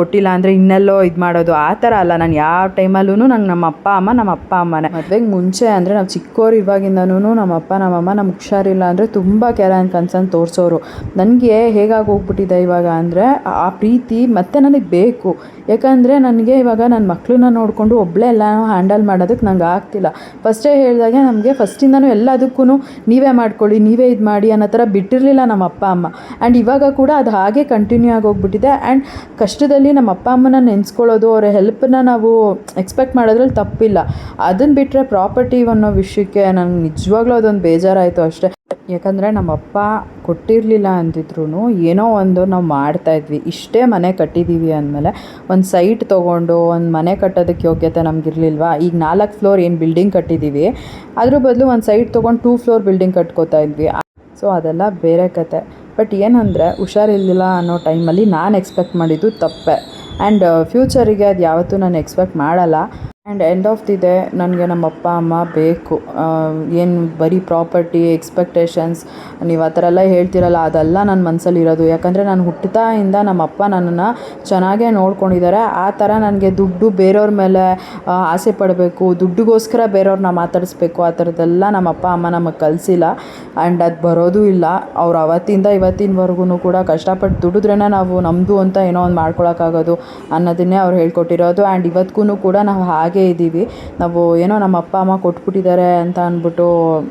ಕೊಟ್ಟಿಲ್ಲ ಅಂದರೆ ಇನ್ನೆಲ್ಲೋ ಇದು ಮಾಡೋದು, ಆ ಥರ ಅಲ್ಲ. ನಾನು ಯಾವ ಟೈಮಲ್ಲೂ ನಂಗೆ ನಮ್ಮ ಅಪ್ಪ ಅಮ್ಮನೇ. ಮದುವೆಗೆ ಮುಂಚೆ ಅಂದರೆ ನಾವು ಚಿಕ್ಕವ್ರು ಇವಾಗಿಂದನೂ ನಮ್ಮ ಅಪ್ಪ ನಮ್ಮಮ್ಮ ನಮ್ಗೆ ಹುಷಾರಿಲ್ಲ ಅಂದರೆ ತುಂಬ ಕೇರ್ ಆ್ಯಂಡ್ ಕನ್ಸರ್ನ್ ತೋರಿಸೋರು. ನನಗೆ ಹೇಗಾಗಿ ಹೋಗ್ಬಿಟ್ಟಿದೆ ಇವಾಗ ಅಂದರೆ ಆ ಪ್ರೀತಿ ಮತ್ತೆ ನನಗೆ ಬೇಕು. ಯಾಕಂದರೆ ನನಗೆ ಇವಾಗ ನನ್ನ ಮಕ್ಕಳನ್ನ ನೋಡಿಕೊಂಡು ಒಬ್ಬಳೇ ಎಲ್ಲ ಹ್ಯಾಂಡಲ್ ಮಾಡೋದಕ್ಕೆ ನಂಗೆ ಆಗ್ತಿಲ್ಲ. ಫಸ್ಟೇ ಹೇಳಿದಾಗೆ ನಮಗೆ ಫಸ್ಟಿಂದನೂ ಎಲ್ಲದಕ್ಕೂ ನೀವೇ ಮಾಡ್ಕೊಳ್ಳಿ, ನೀವೇ ಇದು ಮಾಡಿ ಅನ್ನೋ ಥರ ಬಿಟ್ಟಿರಲಿಲ್ಲ ನಮ್ಮ ಅಪ್ಪ ಅಮ್ಮ. ಆ್ಯಂಡ್ ಇವಾಗ ಕೂಡ ಅದು ಹಾಗೆ ಕಂಟಿನ್ಯೂ ಆಗೋಗ್ಬಿಟ್ಟಿದೆ. ಆ್ಯಂಡ್ ಕಷ್ಟದಲ್ಲಿ ನಮ್ಮ ಅಪ್ಪ ಅಮ್ಮನ ನೆನೆಸ್ಕೊಳ್ಳೋದು, ಅವರ ಹೆಲ್ಪನ್ನ ನಾವು ಎಕ್ಸ್ಪೆಕ್ಟ್ ಮಾಡೋದ್ರಲ್ಲಿ ತಪ್ಪಿಲ್ಲ. ಅದನ್ನು ಬಿಟ್ಟರೆ ಪ್ರಾಪರ್ಟಿ ಅನ್ನೋ ವಿಷಯಕ್ಕೆ ನನಗೆ ನಿಜವಾಗ್ಲೂ ಅದೊಂದು ಬೇಜಾರಾಯಿತು ಅಷ್ಟೇ. ಯಾಕಂದರೆ ನಮ್ಮಪ್ಪ ಕೊಟ್ಟಿರಲಿಲ್ಲ ಅಂದಿದ್ರು ಏನೋ ಒಂದು ನಾವು ಮಾಡ್ತಾಯಿದ್ವಿ. ಇಷ್ಟೇ ಮನೆ ಕಟ್ಟಿದ್ದೀವಿ ಅಂದಮೇಲೆ ಒಂದು ಸೈಟ್ ತೊಗೊಂಡು ಒಂದು ಮನೆ ಕಟ್ಟೋದಕ್ಕೆ ಯೋಗ್ಯತೆ ನಮಗಿರಲಿಲ್ವಾ? ಈಗ 4 ಫ್ಲೋರ್ ಏನು ಬಿಲ್ಡಿಂಗ್ ಕಟ್ಟಿದ್ದೀವಿ, ಅದ್ರ ಬದಲು ಒಂದು ಸೈಟ್ ತೊಗೊಂಡು 2 ಫ್ಲೋರ್ ಬಿಲ್ಡಿಂಗ್ ಕಟ್ಕೋತಾ ಇದ್ವಿ. ಸೊ ಅದೆಲ್ಲ ಬೇರೆ ಕತೆ. ಬಟ್ ಏನಂದರೆ ಹುಷಾರಿಲ್ಲ ಅನ್ನೋ ಟೈಮಲ್ಲಿ ನಾನು ಎಕ್ಸ್ಪೆಕ್ಟ್ ಮಾಡಿದ್ದು ತಪ್ಪೆ. ಆ್ಯಂಡ್ ಫ್ಯೂಚರಿಗೆ ಅದು ಯಾವತ್ತೂ ನಾನು ಎಕ್ಸ್ಪೆಕ್ಟ್ ಮಾಡಲ್ಲ. And end of the day ನನಗೆ ನಮ್ಮ ಅಪ್ಪ ಅಮ್ಮ ಬೇಕು. ಏನು ಬರೀ ಪ್ರಾಪರ್ಟಿ ಎಕ್ಸ್ಪೆಕ್ಟೇಷನ್ಸ್ ನೀವು ಆ ಥರ ಎಲ್ಲ ಹೇಳ್ತಿರಲ್ಲ, ಅದೆಲ್ಲ ನನ್ನ ಮನಸ್ಸಲ್ಲಿರೋದು. ಯಾಕಂದರೆ ನಾನು ಹುಟ್ಟಿದಾಗಿಂದ ನಮ್ಮ ಅಪ್ಪ ನನ್ನನ್ನು ಚೆನ್ನಾಗೇ ನೋಡ್ಕೊಂಡಿದ್ದಾರೆ. ಆ ಥರ ನನಗೆ ದುಡ್ಡು ಬೇರೆಯವ್ರ ಮೇಲೆ ಆಸೆ ಪಡಬೇಕು, ದುಡ್ಡಿಗೋಸ್ಕರ ಬೇರೆಯವ್ರನ್ನ ಮಾತಾಡಿಸ್ಬೇಕು, ಆ ಥರದ್ದೆಲ್ಲ ನಮ್ಮ ಅಪ್ಪ ಅಮ್ಮ ನಮಗೆ ಕಲಿಸಿಲ್ಲ. ಆ್ಯಂಡ್ ಅದು ಬರೋದು ಇಲ್ಲ. ಅವ್ರು ಅವತ್ತಿಂದ ಇವತ್ತಿನವರೆಗೂ ಕೂಡ ಕಷ್ಟಪಟ್ಟು ದುಡಿದ್ರೇ ನಾವು ನಮ್ಮದು ಅಂತ ಏನೋ ಒಂದು ಮಾಡ್ಕೊಳಕ್ಕಾಗೋದು ಅನ್ನೋದನ್ನೇ ಅವ್ರು ಹೇಳ್ಕೊಟ್ಟಿರೋದು. ಆ್ಯಂಡ್ ಇವತ್ತಿಗೂ ಕೂಡ ನಾವು ಹಾಗೆ ಇದ್ದೀವಿ. ನಾವು ಏನೋ ನಮ್ಮ ಅಪ್ಪ ಅಮ್ಮ ಕೊಟ್ಬಿಟ್ಟಿದ್ದಾರೆ ಅಂತ ಅಂದ್ಬಿಟ್ಟು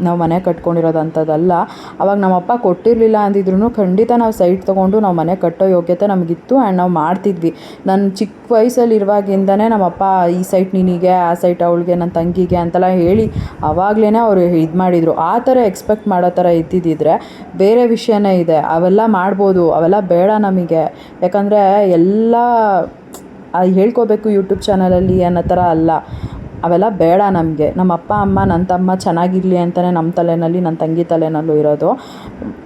ನಾವು ಮನೆ ಕಟ್ಕೊಂಡಿರೋದು ಅಂಥದ್ದಲ್ಲ. ಅವಾಗ ನಮ್ಮ ಅಪ್ಪ ಕೊಟ್ಟಿರಲಿಲ್ಲ ಅಂದಿದ್ರು ಖಂಡಿತ ನಾವು ಸೈಟ್ ತೊಗೊಂಡು ನಾವು ಮನೆ ಕಟ್ಟೋ ಯೋಗ್ಯತೆ ನಮಗಿತ್ತು. ಆ್ಯಂಡ್ ನಾವು ಮಾಡ್ತಿದ್ವಿ. ನಾನು ಚಿಕ್ಕ ವಯಸ್ಸಲ್ಲಿ ಇರುವಾಗಿಂದನೇ ನಮ್ಮಪ್ಪ ಈ ಸೈಟ್ ನಿನಗೆ, ಆ ಸೈಟ್ ಅವಳಿಗೆ, ನನ್ನ ತಂಗಿಗೆ ಅಂತೆಲ್ಲ ಹೇಳಿ ಆವಾಗಲೇ ಅವರು ಇದು ಮಾಡಿದರು. ಆ ಥರ ಎಕ್ಸ್ಪೆಕ್ಟ್ ಮಾಡೋ ಥರ ಇದ್ದಿದ್ದಿದ್ರೆ ಬೇರೆ ವಿಷಯನೇ ಇದೆ. ಅವೆಲ್ಲ ಮಾಡ್ಬೋದು, ಅವೆಲ್ಲ ಬೇಡ ನಮಗೆ. ಯಾಕಂದರೆ ಎಲ್ಲ ಹೇಳ್ಕೋಬೇಕು ಯೂಟ್ಯೂಬ್ ಚಾನಲಲ್ಲಿ ಅನ್ನೋ ಥರ ಅಲ್ಲ. ಅವೆಲ್ಲ ಬೇಡ ನಮಗೆ. ನಮ್ಮ ಅಪ್ಪ ಅಮ್ಮ ನನ್ನ ತಮ್ಮ ಚೆನ್ನಾಗಿರಲಿ ಅಂತಲೇ ನಮ್ಮ ತಲೆಯಲ್ಲಿ, ನನ್ನ ತಂಗಿ ತಲೆಯಲ್ಲೂ ಇರೋದು.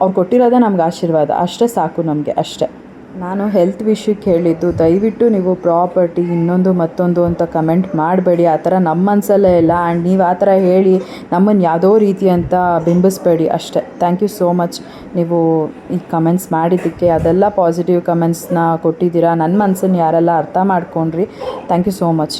ಅವ್ರು ಕೊಟ್ಟಿರೋದೇ ನಮ್ಗೆ ಆಶೀರ್ವಾದ, ಅಷ್ಟೇ ಸಾಕು ನಮಗೆ, ಅಷ್ಟೇ. ನಾನು ಹೆಲ್ತ್ ವಿಷಯಕ್ಕೆ ಹೇಳಿದ್ದು, ದಯವಿಟ್ಟು ನೀವು ಪ್ರಾಪರ್ಟಿ ಇನ್ನೊಂದು ಮತ್ತೊಂದು ಅಂತ ಕಮೆಂಟ್ ಮಾಡಬೇಡಿ. ಆ ಥರ ನಮ್ಮ ಮನಸ್ಸಲ್ಲೇ ಇಲ್ಲ. ಆ್ಯಂಡ್ ನೀವು ಆ ಥರ ಹೇಳಿ ನಮ್ಮನ್ನು ಯಾವುದೋ ರೀತಿ ಅಂತ ಬಿಂಬಿಸ್ಬೇಡಿ ಅಷ್ಟೇ. ಥ್ಯಾಂಕ್ ಯು ಸೋ ಮಚ್ ನೀವು ಈ ಕಮೆಂಟ್ಸ್ ಮಾಡಿದ್ದಕ್ಕೆ. ಅದೆಲ್ಲ ಪಾಸಿಟಿವ್ ಕಮೆಂಟ್ಸ್ನ ಕೊಟ್ಟಿದ್ದೀರಾ. ನನ್ನ ಮನಸ್ಸನ್ನು ಯಾರೆಲ್ಲ ಅರ್ಥ ಮಾಡ್ಕೊಂಡ್ರಿ, ಥ್ಯಾಂಕ್ ಯು ಸೋ ಮಚ್.